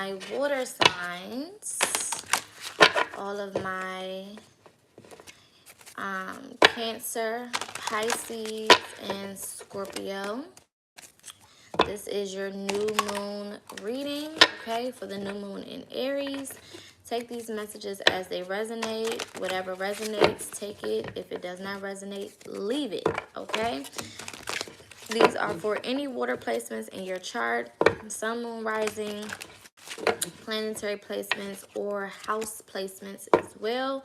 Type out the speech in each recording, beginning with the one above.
my water signs, all of my Cancer, Pisces, and Scorpio. This is your new moon reading, okay, for the new moon in Aries. Take these messages as they resonate. Whatever resonates, take it. If it does not resonate, leave it, okay? These are for any water placements in your chart, sun, moon, rising, planetary placements, or house placements as well.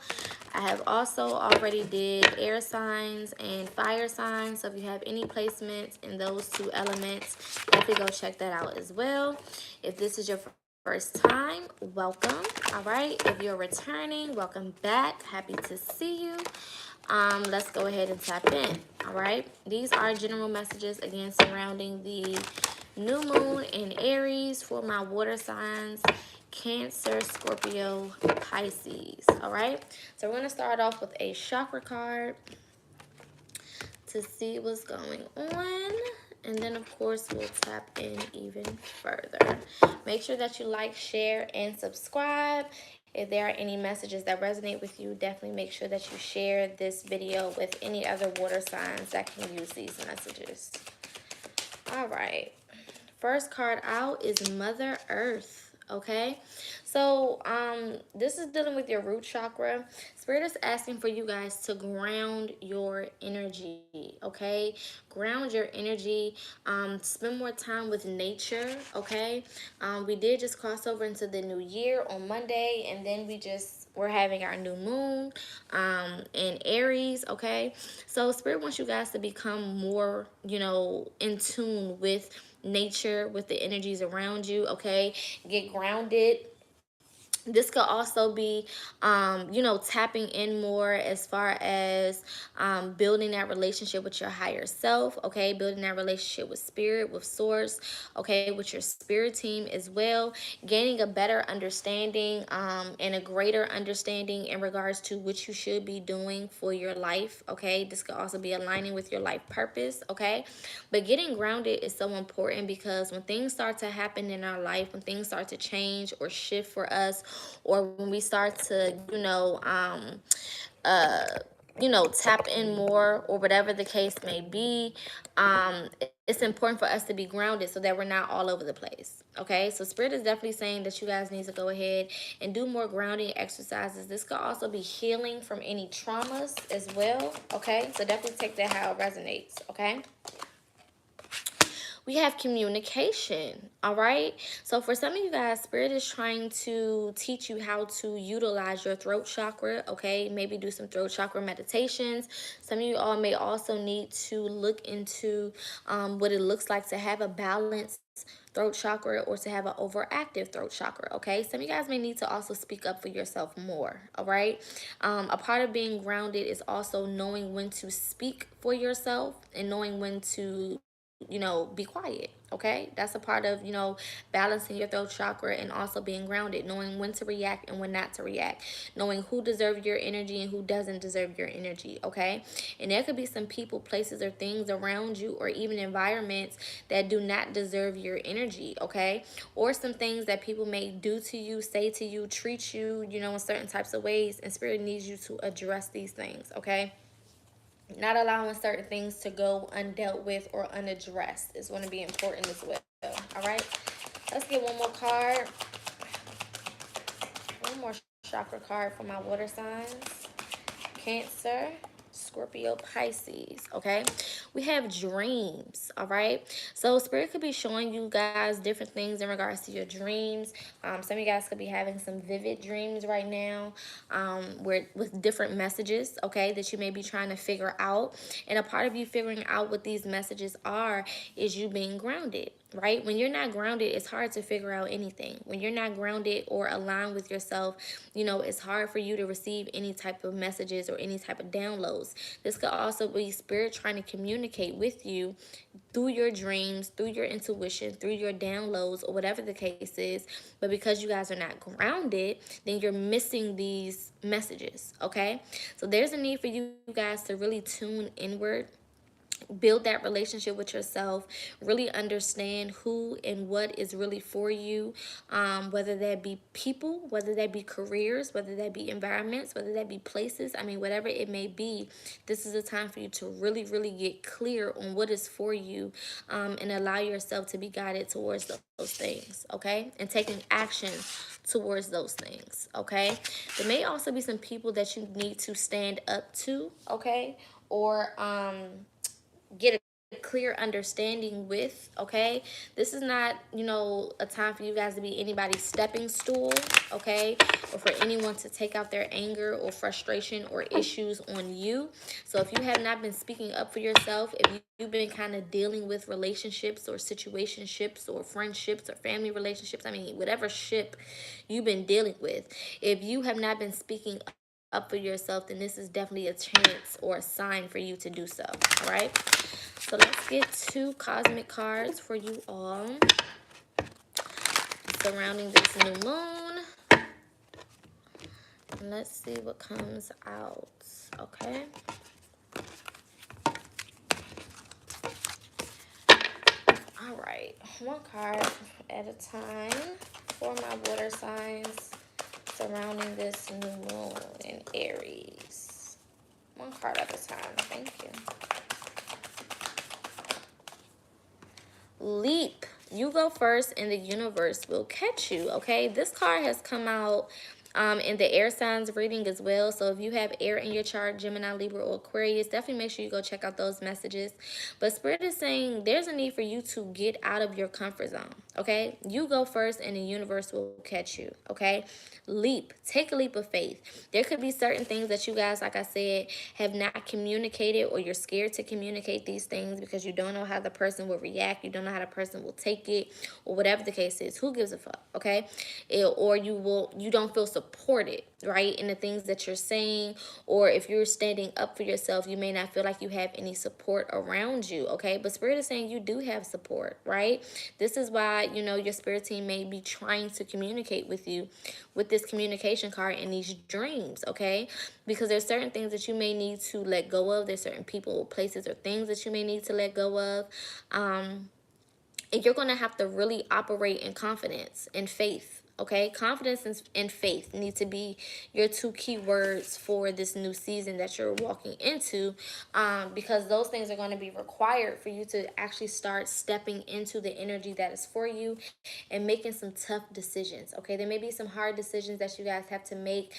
I have also already did air signs and fire signs, so if you have any placements in those two elements, definitely go check that out as well. If this is your first time, welcome. All right, if you're returning, welcome back. Happy to see you. Let's go ahead and tap in. All right, these are general messages again surrounding the new moon in Aries for my water signs, Cancer, Scorpio, Pisces. All right, so we're going to start off with a chakra card to see what's going on. And then, of course, we'll tap in even further. Make sure that you like, share, and subscribe. If there are any messages that resonate with you, definitely make sure that you share this video with any other water signs that can use these messages. All right. First card out is Mother Earth, okay? So, this is dealing with your root chakra. Spirit is asking for you guys to ground your energy, okay? Ground your energy. Spend more time with nature, okay? We did just cross over into the new year on Monday, and then we're having our new moon in Aries, okay? So Spirit wants you guys to become more, in tune with nature, with the energies around you, okay? Get grounded. This could also be tapping in more as far as building that relationship with your higher self, okay? Building that relationship with spirit, with source, okay? With your spirit team as well. Gaining a better understanding and a greater understanding in regards to what you should be doing for your life, okay? This could also be aligning with your life purpose, okay? But getting grounded is so important because when things start to happen in our life, when things start to change or shift for us, or when we start to, tap in more, or whatever the case may be, it's important for us to be grounded so that we're not all over the place, okay? So Spirit is definitely saying that you guys need to go ahead and do more grounding exercises. This could also be healing from any traumas as well, okay? So definitely take that how it resonates, okay? We have communication, all right? So for some of you guys, Spirit is trying to teach you how to utilize your throat chakra, okay? Maybe do some throat chakra meditations. Some of you all may also need to look into what it looks like to have a balanced throat chakra or to have an overactive throat chakra, okay? Some of you guys may need to also speak up for yourself more, all right? A part of being grounded is also knowing when to speak for yourself and knowing when to be quiet, okay? That's a part of, balancing your throat chakra and also being grounded, knowing when to react and when not to react, knowing who deserves your energy and who doesn't deserve your energy, okay? And there could be some people, places, or things around you, or even environments that do not deserve your energy, okay? Or some things that people may do to you, say to you, treat you, in certain types of ways, and Spirit needs you to address these things, okay? Not allowing certain things to go undealt with or unaddressed is going to be important as well. All right, let's get one more card. One more chakra card for my water signs. Cancer, Scorpio, Pisces, okay? We have dreams, all right? So Spirit could be showing you guys different things in regards to your dreams. Some of you guys could be having some vivid dreams right now with different messages, okay, that you may be trying to figure out. And a part of you figuring out what these messages are is you being grounded, right? When you're not grounded, it's hard to figure out anything. When you're not grounded or aligned with yourself, it's hard for you to receive any type of messages or any type of downloads. This could also be Spirit trying to communicate with you through your dreams, through your intuition, through your downloads, or whatever the case is. But because you guys are not grounded, then you're missing these messages, okay? So there's a need for you guys to really tune inward build that relationship with yourself, really understand who and what is really for you, whether that be people, whether that be careers, whether that be environments, whether that be places. I mean, whatever it may be, this is a time for you to really, really get clear on what is for you, and allow yourself to be guided towards those things, okay? And taking action towards those things, okay? There may also be some people that you need to stand up to, okay? Or get a clear understanding with, okay? This is not, you know, a time for you guys to be anybody's stepping stool, okay? Or for anyone to take out their anger or frustration or issues on you. So if you have not been speaking up for yourself, if you've been kind of dealing with relationships or situationships or friendships or family relationships, I mean, whatever ship you've been dealing with, if you have not been speaking up for yourself, then this is definitely a chance or a sign for you to do so. All right, so let's get 2 cosmic cards for you all surrounding this new moon, and let's see what comes out. Okay, all right, 1 card at a time for my water signs surrounding this new moon in Aries. 1 card at a time. Thank you. Leap. You go first and the universe will catch you, okay? This card has come out in the air signs reading as well. So if you have air in your chart, Gemini, Libra, or Aquarius, definitely make sure you go check out those messages. But Spirit is saying there's a need for you to get out of your comfort zone, okay? You go first and the universe will catch you, okay? Leap. Take a leap of faith. There could be certain things that you guys, like I said, have not communicated, or you're scared to communicate these things because you don't know how the person will react. You don't know how the person will take it, or whatever the case is. Who gives a fuck, okay? Or you don't feel supported, right, in the things that you're saying, or if you're standing up for yourself, you may not feel like you have any support around you, okay? But Spirit is saying you do have support, right? This is why, you know, your spirit team may be trying to communicate with you with this communication card in these dreams, okay? Because there's certain things that you may need to let go of. There's certain people, places, or things that you may need to let go of. And you're going to have to really operate in confidence and faith. Okay, confidence and faith need to be your 2 key words for this new season that you're walking into, because those things are going to be required for you to actually start stepping into the energy that is for you and making some tough decisions. Okay, there may be some hard decisions that you guys have to make.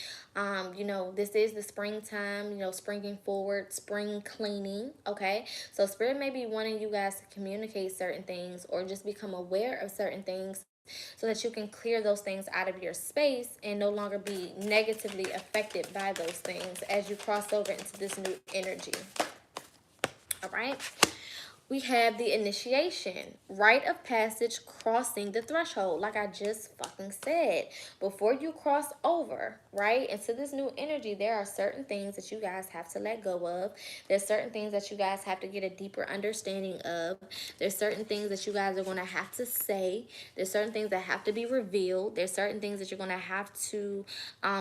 You know, this is the springtime, you know, springing forward, spring cleaning. Okay, so Spirit may be wanting you guys to communicate certain things or just become aware of certain things, so that you can clear those things out of your space and no longer be negatively affected by those things as you cross over into this new energy. All right. We have the initiation, rite of passage, crossing the threshold. Like I just fucking said, before you cross over, right, into this new energy, there are certain things that you guys have to let go of. There's certain things that you guys have to get a deeper understanding of. There's certain things that you guys are going to have to say. There's certain things that have to be revealed. There's certain things that you're going to have to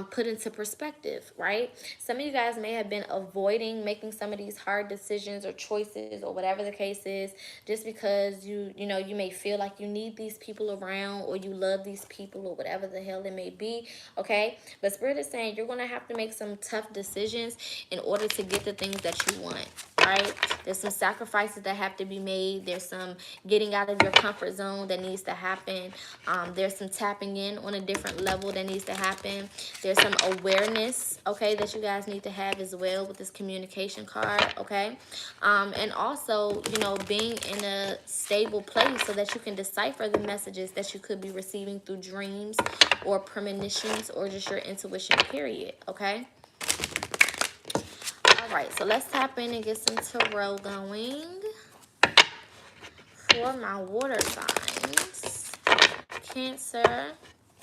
put into perspective, right? Some of you guys may have been avoiding making some of these hard decisions or choices or whatever the case is, just because you know, you may feel like you need these people around, or you love these people, or whatever the hell it may be, okay? But Spirit is saying you're going to have to make some tough decisions in order to get the things that you want, right? There's some sacrifices that have to be made. There's some getting out of your comfort zone that needs to happen. There's some tapping in on a different level that needs to happen. There's some awareness, okay, that you guys need to have as well with this communication card, okay? And also, you know, being in a stable place so that you can decipher the messages that you could be receiving through dreams or premonitions or just your intuition, period, okay? All right, so let's tap in and get some tarot going for my water signs. Cancer,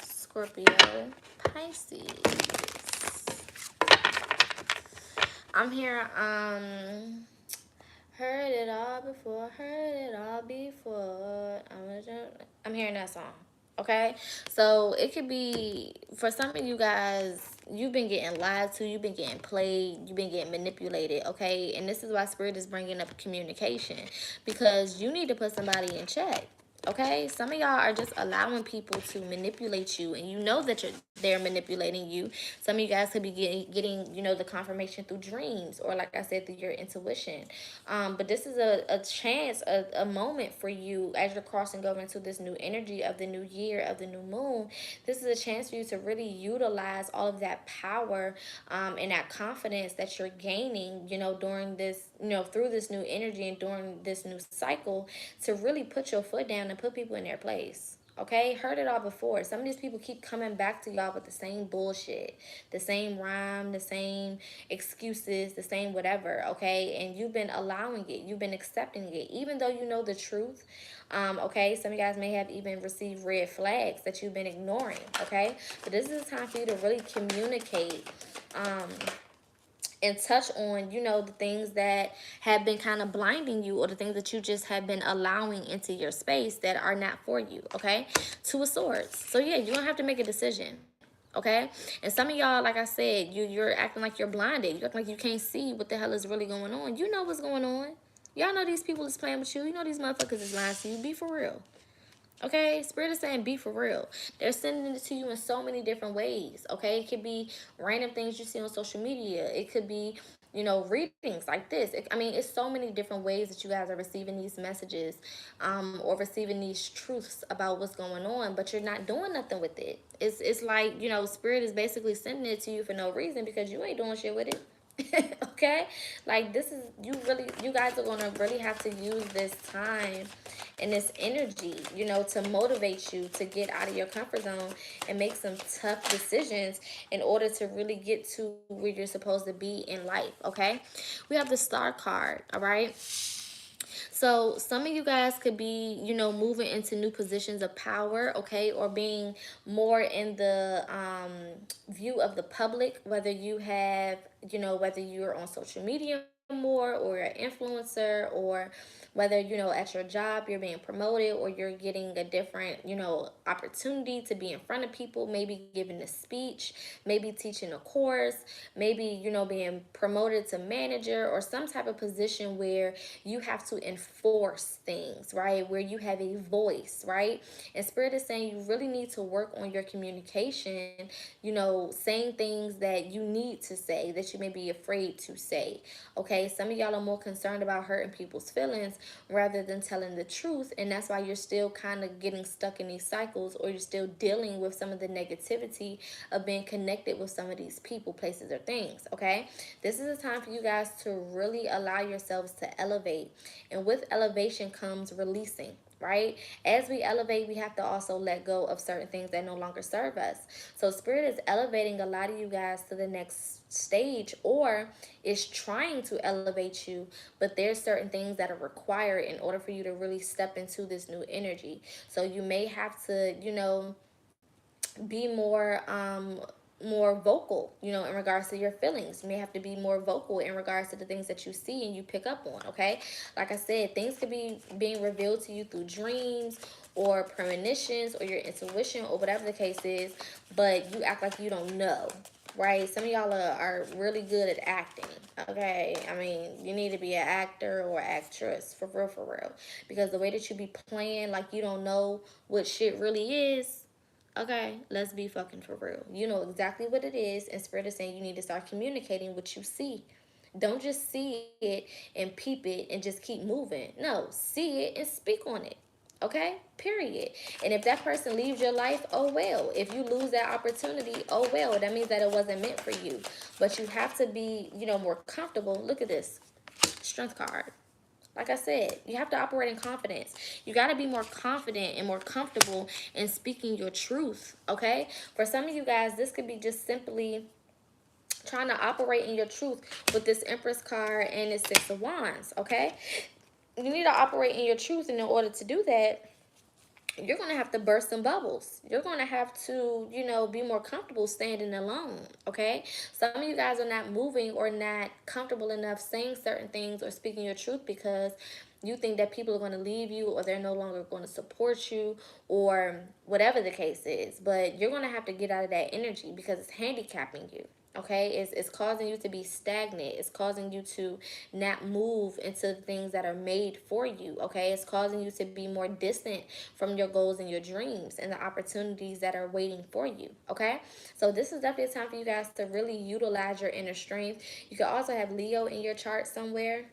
Scorpio, Pisces. I'm here, heard it all before, heard it all before. I'm hearing that song. Okay, so it could be for some of you guys, you've been getting lied to, you've been getting played, you've been getting manipulated. Okay, and this is why Spirit is bringing up communication, because you need to put somebody in check. Okay, some of y'all are just allowing people to manipulate you, and you know that they're manipulating you. Some of you guys could be getting the confirmation through dreams, or like I said, through your intuition. But this is a chance, a moment for you as you're crossing over into this new energy of the new year, of the new moon. This is a chance for you to really utilize all of that power, and that confidence that you're gaining, during this, through this new energy and during this new cycle, to really put your foot down and put people in their place. Okay, heard it all before. Some of these people keep coming back to y'all with the same bullshit, the same rhyme, the same excuses, the same whatever. Okay, and you've been allowing it, you've been accepting it, even though you know the truth. Okay, some of you guys may have even received red flags that you've been ignoring. Okay, but this is a time for you to really communicate. And touch on, the things that have been kind of blinding you, or the things that you just have been allowing into your space that are not for you. Okay, Two of Swords. So yeah, you're gonna have to make a decision. Okay, and some of y'all, like I said, you're acting like you're blinded. You act like you can't see what the hell is really going on. You know what's going on. Y'all know these people is playing with you. You know these motherfuckers is lying to you. Be for real. Okay, Spirit is saying be for real. They're sending it to you in so many different ways. Okay, it could be random things you see on social media. It could be, readings like this. It's so many different ways that you guys are receiving these messages, or receiving these truths about what's going on, but you're not doing nothing with it. It's like, Spirit is basically sending it to you for no reason, because you ain't doing shit with it. Okay, like this is, you guys are gonna really have to use this time and this energy, to motivate you to get out of your comfort zone and make some tough decisions in order to really get to where you're supposed to be in life. Okay, we have the Star card. All right, so some of you guys could be, moving into new positions of power, okay, or being more in the view of the public, whether you have, whether you're on social media more, or an influencer, or whether, at your job you're being promoted, or you're getting a different, opportunity to be in front of people, maybe giving a speech, maybe teaching a course, maybe, being promoted to manager, or some type of position where you have to enforce things, right? Where you have a voice, right? And Spirit is saying you really need to work on your communication, saying things that you need to say that you may be afraid to say. Okay, some of y'all are more concerned about hurting people's feelings rather than telling the truth, and that's why you're still kind of getting stuck in these cycles, or you're still dealing with some of the negativity of being connected with some of these people, places, or things. Okay, this is a time for you guys to really allow yourselves to elevate, and with elevation comes releasing. Right? As we elevate, we have to also let go of certain things that no longer serve us. So Spirit is elevating a lot of you guys to the next stage, or is trying to elevate you, but there's certain things that are required in order for you to really step into this new energy. So you may have to, be more vocal, in regards to your feelings. You may have to be more vocal in regards to the things that you see and you pick up on. Okay, like I said, things could be being revealed to you through dreams, or premonitions, or your intuition, or whatever the case is, but you act like you don't know. Right, some of y'all are really good at acting. Okay, you need to be an actor or actress, for real, because the way that you be playing like you don't know what shit really is. Okay, let's be fucking for real. You know exactly what it is, and Spirit is saying you need to start communicating what you see. Don't just see it and peep it and just keep moving. No, see it and speak on it. Okay, period. And if that person leaves your life, oh well. If you lose that opportunity, oh well. That means that it wasn't meant for you. But you have to be, more comfortable. Look at this Strength card. Like I said, you have to operate in confidence. You got to be more confident and more comfortable in speaking your truth, okay? For some of you guys, this could be just simply trying to operate in your truth with this Empress card and this Six of Wands, okay? You need to operate in your truth, and in order to do that, you're going to have to burst some bubbles. You're going to have to, you know, be more comfortable standing alone, okay? Some of you guys are not moving or not comfortable enough saying certain things or speaking your truth because you think that people are going to leave you or they're no longer going to support you or whatever the case is. But you're going to have to get out of that energy because it's handicapping you. Okay, it's causing you to be stagnant. It's causing you to not move into the things that are made for you. Okay, it's causing you to be more distant from your goals and your dreams and the opportunities that are waiting for you. Okay, so this is definitely a time for you guys to really utilize your inner strength. You could also have Leo in your chart somewhere,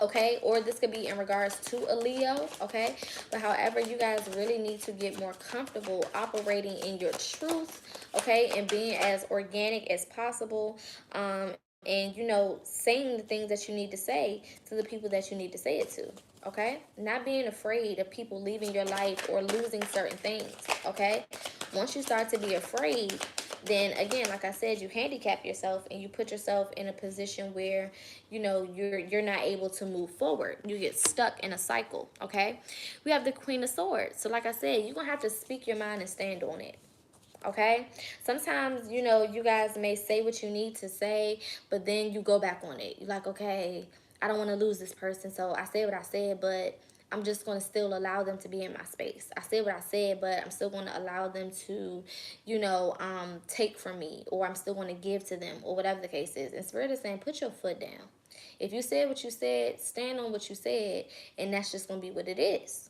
okay, or this could be in regards to a Leo, okay, but however, you guys really need to get more comfortable operating in your truth, okay, and being as organic as possible, and you know, saying the things that you need to say to the people that you need to say it to, okay, not being afraid of people leaving your life or losing certain things, okay. Once you start to be afraid, then again, like I said, you handicap yourself and you put yourself in a position where, you know, you're not able to move forward. You get stuck in a cycle, okay? We have the Queen of Swords. So like I said, you're going to have to speak your mind and stand on it. Okay, sometimes, you know, you guys may say what you need to say, but then you go back on it. You're like, okay, I don't want to lose this person, so I said what I said, but I'm just going to still allow them to be in my space. I said what I said, but I'm still going to allow them to, you know, take from me, or I'm still going to give to them, or whatever the case is. And Spirit is saying, put your foot down. If you said what you said, stand on what you said, and that's just going to be what it is.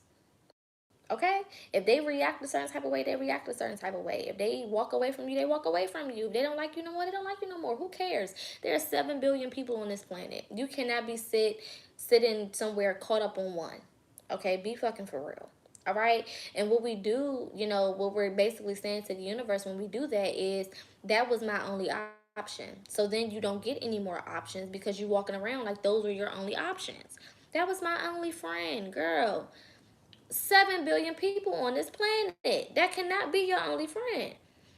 Okay? If they react a certain type of way, they react a certain type of way. If they walk away from you, they walk away from you. If they don't like you no more, they don't like you no more. Who cares? There are 7 billion people on this planet. You cannot be sitting somewhere caught up on one. Okay? Be fucking for real. All right? And what we do, you know, what we're basically saying to the universe when we do that is, that was my only option. So then you don't get any more options because you're walking around like those were your only options. That was my only friend, girl. 7 billion people on this planet. That cannot be your only friend.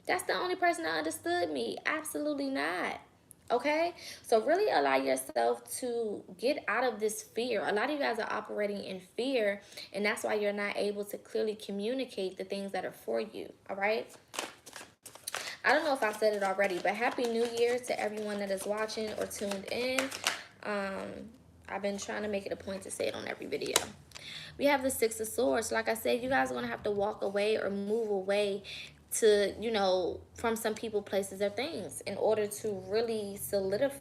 That's the only person that understood me. Absolutely not. Okay? So really allow yourself to get out of this fear. A lot of you guys are operating in fear, and that's why you're not able to clearly communicate the things that are for you. All right? I don't know if I said it already, but Happy New Year to everyone that is watching or tuned in. I've been trying to make it a point to say it on every video. We have the Six of Swords. Like I said, you guys are going to have to walk away or move away to, you know, from some people, places, or things in order to really solidify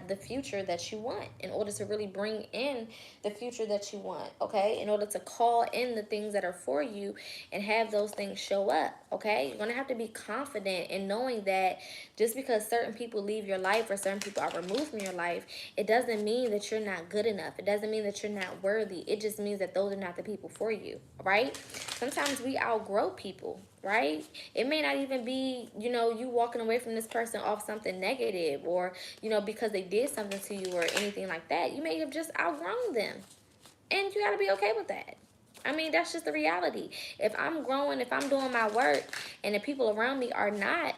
the future that you want, in order to really bring in the future that you want, okay, in order to call in the things that are for you and have those things show up, okay. You're gonna have to be confident in knowing that just because certain people leave your life or certain people are removed from your life, it doesn't mean that you're not good enough. It doesn't mean that you're not worthy. It just means that those are not the people for you, right? Sometimes we outgrow people, right? It may not even be, you know, you walking away from this person off something negative, or, you know, because they did something to you or anything like that. You may have just outgrown them, and you got to be okay with that. I mean, that's just the reality. If I'm growing, if I'm doing my work, and the people around me are not,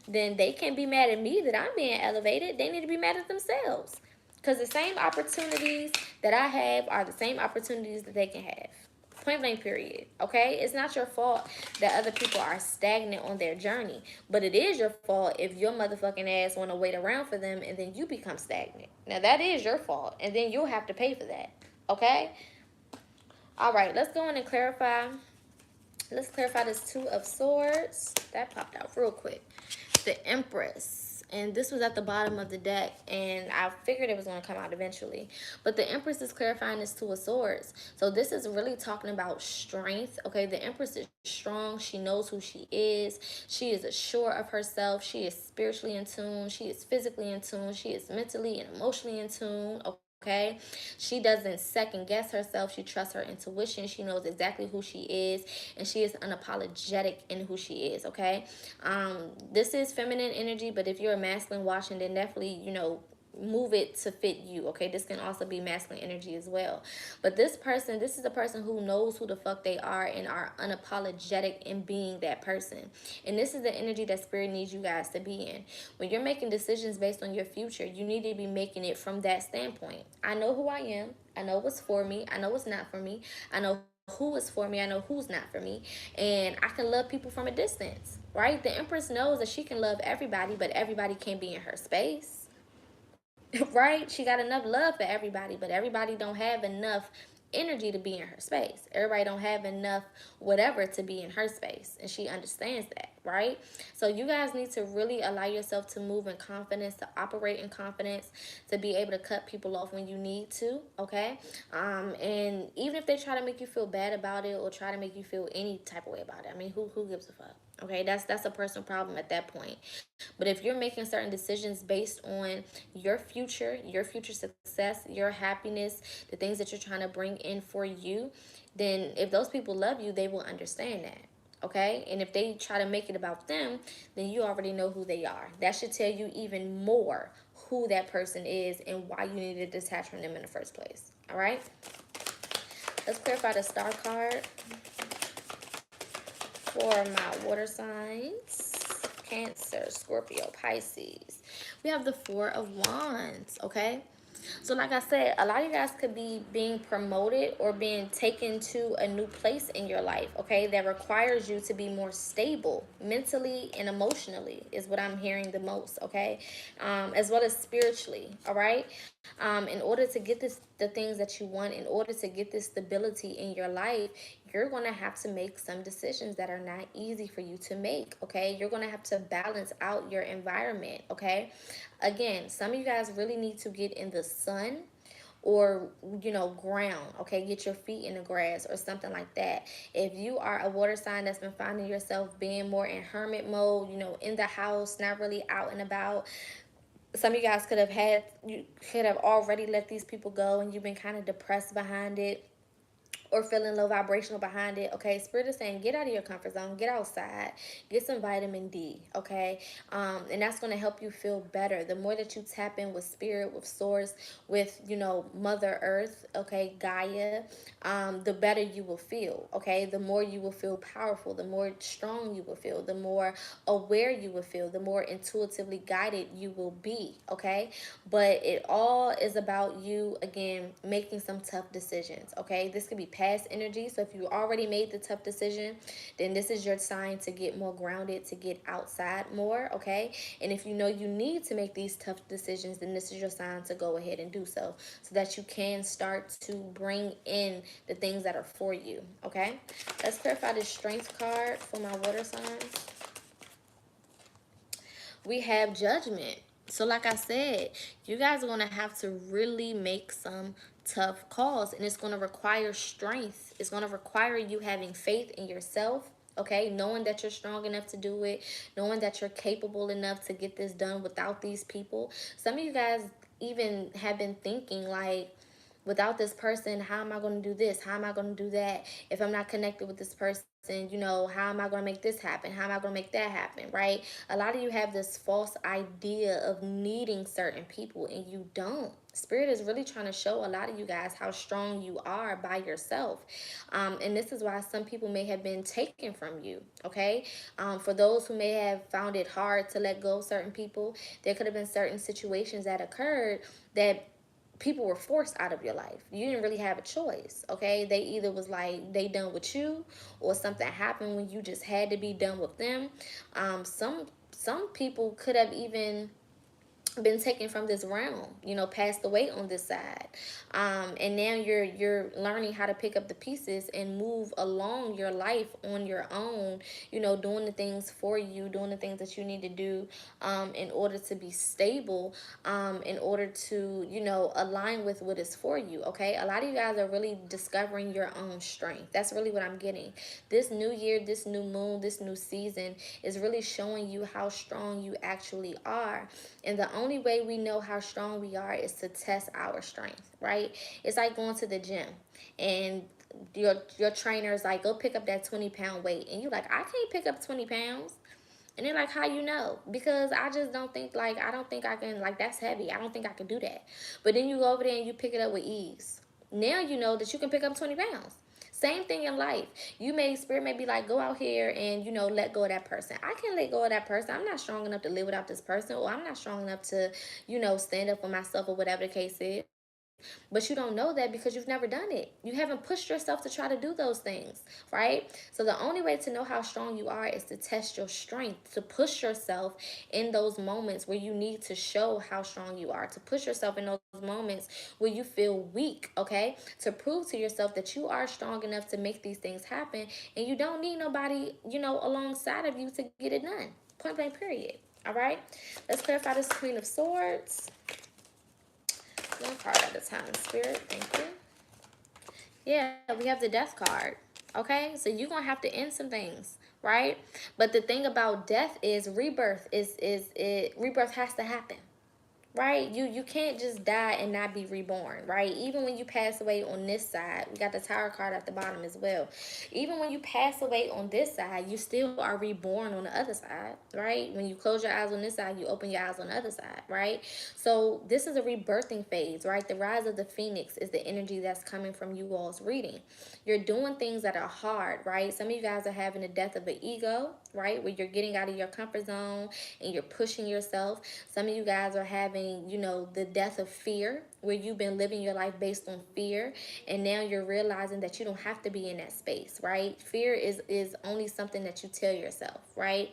then they can't be mad at me that I'm being elevated. They need to be mad at themselves. Because the same opportunities that I have are the same opportunities that they can have. Point blank, period. Okay? It's not your fault that other people are stagnant on their journey. But it is your fault if your motherfucking ass want to wait around for them and then you become stagnant. Now, that is your fault. And then you'll have to pay for that. Okay? All right, let's go in and clarify. Let's clarify this Two of Swords. That popped out real quick. The Empress. And this was at the bottom of the deck, and I figured it was going to come out eventually. But the Empress is clarifying this Two of Swords. So this is really talking about strength. Okay, the Empress is strong. She knows who she is. She is assured of herself. She is spiritually in tune. She is physically in tune. She is mentally and emotionally in tune. Okay, she doesn't second guess herself. She trusts her intuition. She knows exactly who she is, and she is unapologetic in who she is. Okay, this is feminine energy, but if you're a masculine watching, then definitely, you know, move it to fit you. Okay, this can also be masculine energy as well. But this is a person who knows who the fuck they are and are unapologetic in being that person. And this is the energy that Spirit needs you guys to be in. When you're making decisions based on your future, you need to be making it from that standpoint. I know who I am. I know what's for me. I know what's not for me. I know who is for me, I know who's not for me, and I can love people from a distance, right? The Empress knows that she can love everybody, but everybody can't be in her space. Right? She got enough love for everybody, but everybody don't have enough energy to be in her space. Everybody don't have enough whatever to be in her space, and she understands that, right? So you guys need to really allow yourself to move in confidence, to operate in confidence, to be able to cut people off when you need to, okay? And even if they try to make you feel bad about it or try to make you feel any type of way about it, I mean, who gives a fuck? Okay, that's a personal problem at that point. But if you're making certain decisions based on your future success, your happiness, the things that you're trying to bring in for you, then if those people love you, they will understand that. Okay? And if they try to make it about them, then you already know who they are. That should tell you even more who that person is and why you need to detach from them in the first place. All right? Let's clarify the star card for my water signs. Cancer, Scorpio, Pisces. We have the Four of Wands, okay? So like I said, a lot of you guys could be being promoted or being taken to a new place in your life, okay, that requires you to be more stable mentally and emotionally is what I'm hearing the most, okay, as well as spiritually, all right. In order to get the things that you want, in order to get this stability in your life, you're going to have to make some decisions that are not easy for you to make, okay? You're going to have to balance out your environment, okay? Again, some of you guys really need to get in the sun or ground, okay? Get your feet in the grass or something like that. If you are a water sign that's been finding yourself being more in hermit mode, in the house, not really out and about, some of you guys you could have already let these people go and you've been kind of depressed behind it or feeling low vibrational behind it, okay? Spirit is saying, get out of your comfort zone, get outside, get some vitamin D, okay? And that's going to help you feel better. The more that you tap in with spirit, with source, with, Mother Earth, okay, Gaia, the better you will feel, okay? The more you will feel powerful, the more strong you will feel, the more aware you will feel, the more intuitively guided you will be, okay? But it all is about you, again, making some tough decisions, okay? This could be past energy. So if you already made the tough decision, then this is your sign to get more grounded, to get outside more, okay? And if you know you need to make these tough decisions, then this is your sign to go ahead and do so that you can start to bring in the things that are for you, okay? Let's clarify the strength card for my water signs. We have Judgment. So like I said, you guys are going to have to really make some tough calls, and it's going to require strength. It's going to require you having faith in yourself, okay? Knowing that you're strong enough to do it, knowing that you're capable enough to get this done without these people. Some of you guys even have been thinking like, without this person, how am I going to do this? How am I going to do that? If I'm not connected with this person, how am I going to make this happen? How am I going to make that happen, right? A lot of you have this false idea of needing certain people, and you don't. Spirit is really trying to show a lot of you guys how strong you are by yourself. And this is why some people may have been taken from you, okay? For those who may have found it hard to let go of certain people, there could have been certain situations that occurred that people were forced out of your life. You didn't really have a choice, okay? They either was like they done with you, or something happened when you just had to be done with them. Some people could have even been taken from this realm, passed away on this side, and now you're learning how to pick up the pieces and move along your life on your own, doing the things for you, doing the things that you need to do, in order to be stable, in order to align with what is for you, okay? A lot of you guys are really discovering your own strength. That's really what I'm getting. This new year, this new moon, this new season is really showing you how strong you actually are. And the only way we know how strong we are is to test our strength, right? It's like going to the gym and your trainer is like, go pick up that 20-pound weight. And you're like, I can't pick up 20 pounds. And they're like, how you know? Because I just don't think, I don't think I can, that's heavy. I don't think I can do that. But then you go over there and you pick it up with ease. Now you know that you can pick up 20 pounds. Same thing in life. Spirit may be like, go out here and, let go of that person. I can't let go of that person. I'm not strong enough to live without this person, or I'm not strong enough to, stand up for myself, or whatever the case is. But you don't know that because you've never done it. You haven't pushed yourself to try to do those things, right? So the only way to know how strong you are is to test your strength, to push yourself in those moments where you need to show how strong you are, to push yourself in those moments where you feel weak, okay? To prove to yourself that you are strong enough to make these things happen, and you don't need nobody, alongside of you to get it done. Point blank, period. All right? Let's clarify this Queen of Swords. One card at a time, Spirit. Thank you. Yeah, we have the Death card. Okay, so you're gonna have to end some things, right? But the thing about death is rebirth rebirth has to happen, right? You can't just die and not be reborn, right? Even when you pass away on this side, we got the Tower card at the bottom as well. Even when you pass away on this side, you still are reborn on the other side, right? When you close your eyes on this side, you open your eyes on the other side, right? So this is a rebirthing phase, right? The rise of the phoenix is the energy that's coming from you all's reading. You're doing things that are hard, right? Some of you guys are having the death of an ego, right? Where you're getting out of your comfort zone and you're pushing yourself. Some of you guys are having, the death of fear, where you've been living your life based on fear, and now you're realizing that you don't have to be in that space, right? Fear is only something that you tell yourself, right?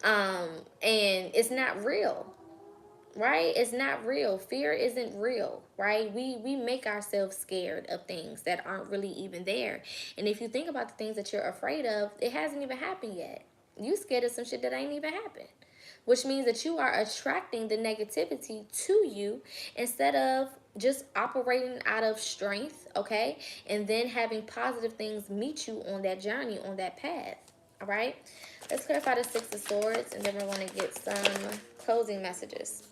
And it's not real, right? It's not real. Fear isn't real, right? We make ourselves scared of things that aren't really even there. And if you think about the things that you're afraid of, it hasn't even happened yet. You scared of some shit that ain't even happened, which means that you are attracting the negativity to you instead of just operating out of strength, okay? And then having positive things meet you on that journey, on that path. All right? Let's clarify the Six of Swords, and then we're going to get some closing messages.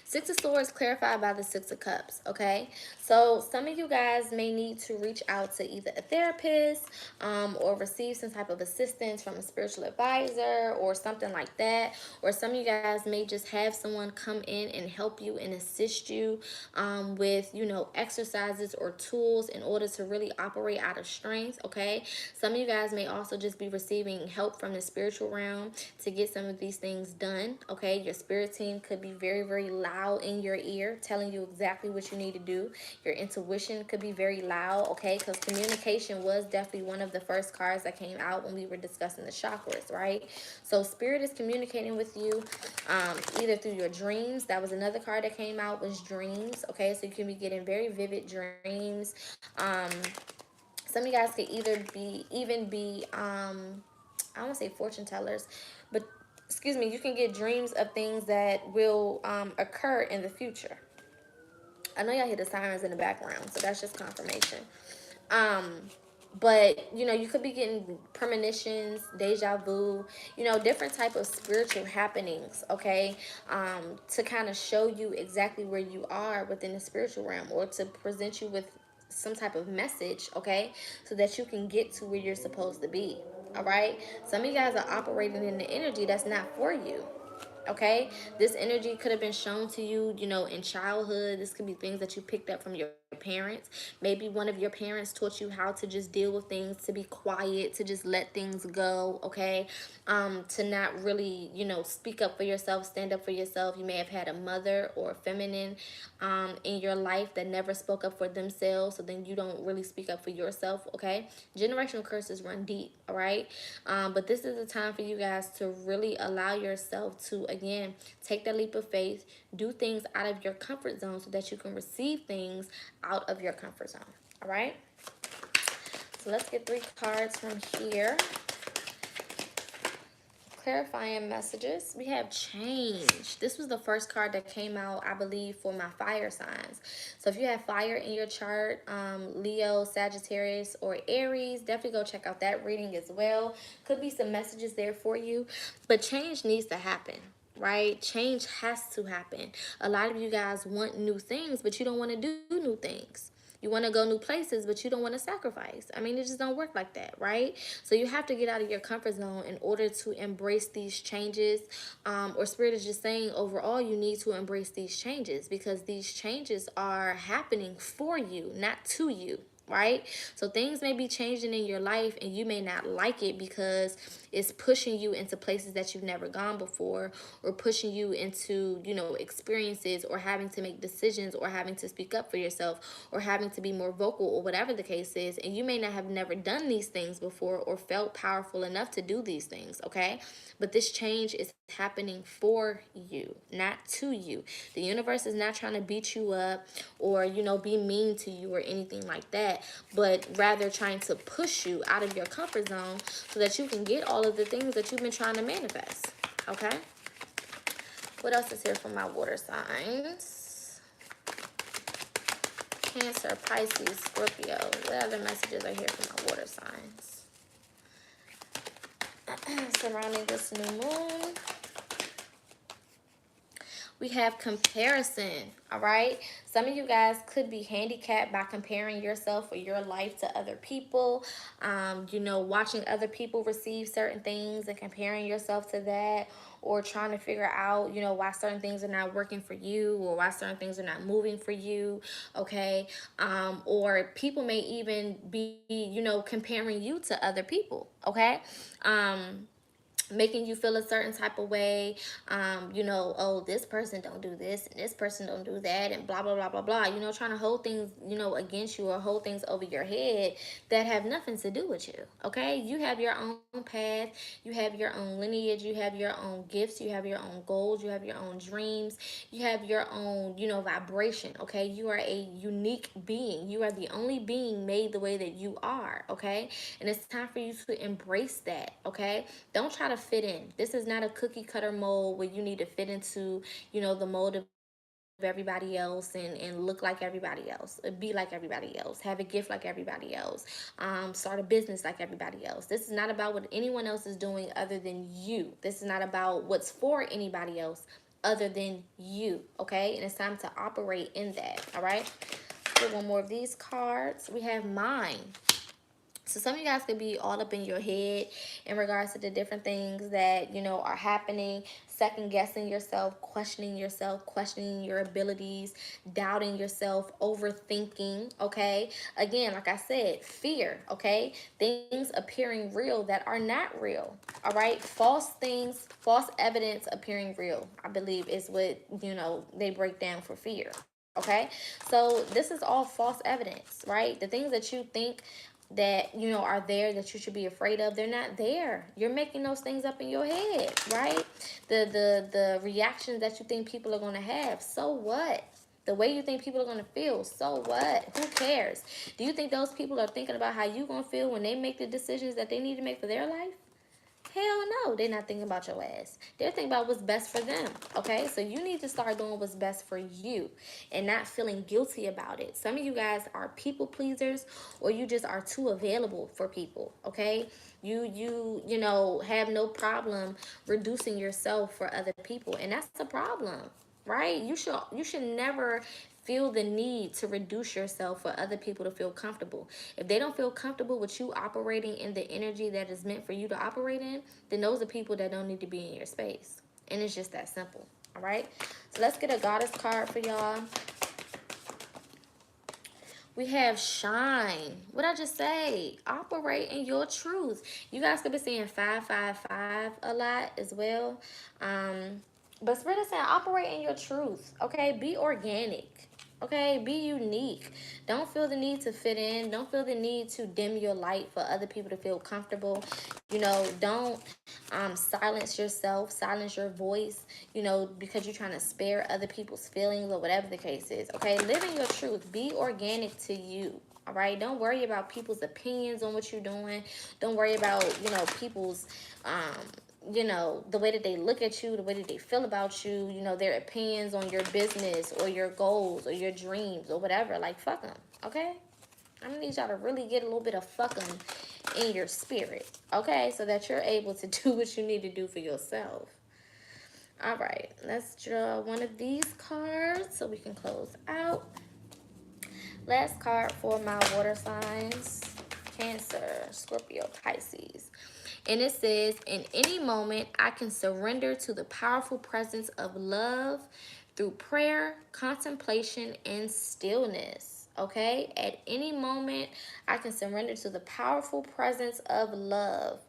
Six of Swords clarified by the Six of Cups, okay? So some of you guys may need to reach out to either a therapist or receive some type of assistance from a spiritual advisor or something like that. Or some of you guys may just have someone come in and help you and assist you with, exercises or tools in order to really operate out of strength, okay? Some of you guys may also just be receiving help from the spiritual realm to get some of these things done, okay? Your spirit team could be very, very loud in your ear, telling you exactly what you need to do. Your intuition could be very loud, okay? Because communication was definitely one of the first cards that came out when we were discussing the chakras, right? So spirit is communicating with you either through your dreams. That was another card that came out, was dreams, okay? So you can be getting very vivid dreams. Some of you guys could even be I don't want to say fortune tellers, but excuse me, you can get dreams of things that will occur in the future. I know y'all hear the sirens in the background, so that's just confirmation. But you could be getting premonitions, deja vu, different type of spiritual happenings, okay, to kind of show you exactly where you are within the spiritual realm, or to present you with some type of message, okay, so that you can get to where you're supposed to be. All right, some of you guys are operating in the energy that's not for you. Okay, this energy could have been shown to you, in childhood. This could be things that you picked up from your parents. Maybe one of your parents taught you how to just deal with things, to be quiet, to just let things go, okay? To not really, speak up for yourself, stand up for yourself. You may have had a mother or a feminine in your life that never spoke up for themselves, so then you don't really speak up for yourself, okay? Generational curses run deep, all right? But this is the time for you guys to really allow yourself to, again, take that leap of faith, do things out of your comfort zone so that you can receive things out of your comfort zone, all right? So let's get 3 cards from here. Clarifying messages. We have change. This was the first card that came out, I believe, for my fire signs. So if you have fire in your chart, Leo, Sagittarius, or Aries, definitely go check out that reading as well. Could be some messages there for you. But change needs to happen, right? Change has to happen. A lot of you guys want new things, but you don't want to do new things. You want to go new places, but you don't want to sacrifice. I mean, it just don't work like that, right? So you have to get out of your comfort zone in order to embrace these changes. Or Spirit is just saying, overall, you need to embrace these changes, because these changes are happening for you, not to you. Right? So things may be changing in your life and you may not like it because is pushing you into places that you've never gone before, or pushing you into, you know, experiences, or having to make decisions, or having to speak up for yourself, or having to be more vocal, or whatever the case is. And you may not have never done these things before or felt powerful enough to do these things, okay? But this change is happening for you, not to you. The universe is not trying to beat you up or, you know, be mean to you or anything like that, but rather trying to push you out of your comfort zone so that you can get all of the things that you've been trying to manifest, okay? What else is here for my water signs? Cancer, Pisces, Scorpio. What other messages are here for my water signs? Surrounding this new moon, we have comparison, all right? Some of you guys could be handicapped by comparing yourself or your life to other people. You know, watching other people receive certain things and comparing yourself to that, or trying to figure out, you know, why certain things are not working for you, or why certain things are not moving for you, okay? Or people may even be, you know, comparing you to other people, okay? Making you feel a certain type of way, you know, oh, this person don't do this and this person don't do that, and blah blah blah blah blah, you know, trying to hold things, you know, against you, or hold things over your head that have nothing to do with you, okay? You have your own path, you have your own lineage, you have your own gifts, you have your own goals, you have your own dreams, you have your own, you know, vibration, okay? You are a unique being. You are the only being made the way that you are, okay? And it's time for you to embrace that, okay? Don't try to fit in. This is not a cookie cutter mold where you need to fit into, you know, the mold of everybody else, and look like everybody else, be like everybody else, have a gift like everybody else, start a business like everybody else. This is not about what anyone else is doing other than you. This is not about what's for anybody else other than you, okay? And it's time to operate in that, all right? Let's get one more of these cards. We have mind. So some of you guys could be all up in your head in regards to the different things that, you know, are happening, second guessing yourself, questioning your abilities, doubting yourself, overthinking, okay? Again, like I said, fear, okay? Things appearing real that are not real, all right? False things, false evidence appearing real, I believe is what, you know, they break down for fear. Okay, so this is all false evidence, right? The things that you think that, you know, are there that you should be afraid of, they're not there. You're making those things up in your head, right? The reactions that you think people are going to have, so what? The way you think people are going to feel, so what? Who cares? Do you think those people are thinking about how you going to feel when they make the decisions that they need to make for their life? Hell no, they're not thinking about your ass. They're thinking about what's best for them, okay? So you need to start doing what's best for you and not feeling guilty about it. Some of you guys are people pleasers, or you just are too available for people, okay? You know, have no problem reducing yourself for other people, and that's the problem, right? You should never feel the need to reduce yourself for other people to feel comfortable. If they don't feel comfortable with you operating in the energy that is meant for you to operate in, then those are people that don't need to be in your space. And it's just that simple. All right. So let's get a goddess card for y'all. We have shine. What I just say? Operate in your truth. You guys could be seeing 555 a lot as well. But Spirit is saying operate in your truth. Okay, be organic. Okay, be unique. Don't feel the need to fit in. Don't feel the need to dim your light for other people to feel comfortable. You know, don't silence yourself, silence your voice, you know, because you're trying to spare other people's feelings or whatever the case is. Okay, live in your truth. Be organic to you. All right, don't worry about people's opinions on what you're doing. Don't worry about, you know, people's you know, the way that they look at you, the way that they feel about you, you know, their opinions on your business or your goals or your dreams or whatever. Like, fuck them, okay? I'm gonna need y'all to really get a little bit of fuck them in your spirit, okay? So that you're able to do what you need to do for yourself. All right, let's draw one of these cards so we can close out. Last card for my water signs: Cancer, Scorpio, Pisces. And it says, in any moment, I can surrender to the powerful presence of love through prayer, contemplation, and stillness. Okay? At any moment, I can surrender to the powerful presence of love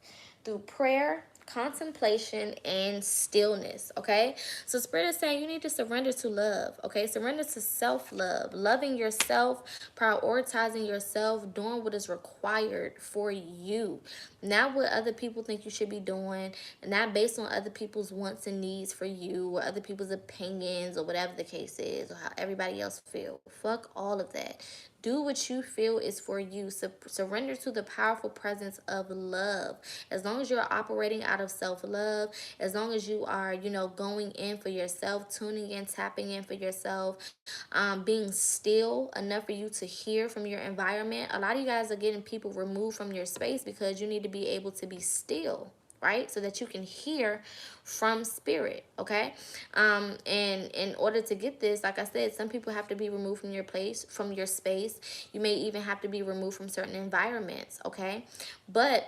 through prayer, contemplation, and stillness. Okay, so Spirit is saying you need to surrender to love. Okay, surrender to self-love, loving yourself, prioritizing yourself, doing what is required for you, not what other people think you should be doing, not based on other people's wants and needs for you, or other people's opinions, or whatever the case is, or how everybody else feel. Fuck all of that. Do what you feel is for you. Surrender to the powerful presence of love. As long as you're operating out of self-love, as long as you are, going in for yourself, tuning in, tapping in for yourself, being still enough for you to hear from your environment. A lot of you guys are getting people removed from your space because you need to be able to be still, right? So that you can hear from spirit, okay? And in order to get this, like I said, some people have to be removed from your place, from your space. You may even have to be removed from certain environments, okay? But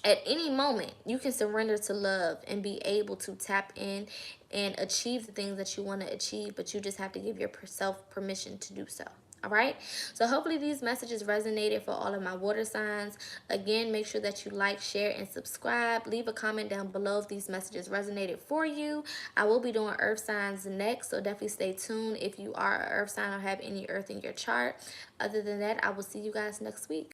at any moment, you can surrender to love and be able to tap in and achieve the things that you want to achieve, but you just have to give yourself permission to do so. All right, so hopefully these messages resonated for all of my water signs. Again, make sure that you like, share, and subscribe. Leave a comment down below if these messages resonated for you. I will be doing earth signs next, so definitely stay tuned if you are an earth sign or have any earth in your chart. Other than that, I will see you guys next week.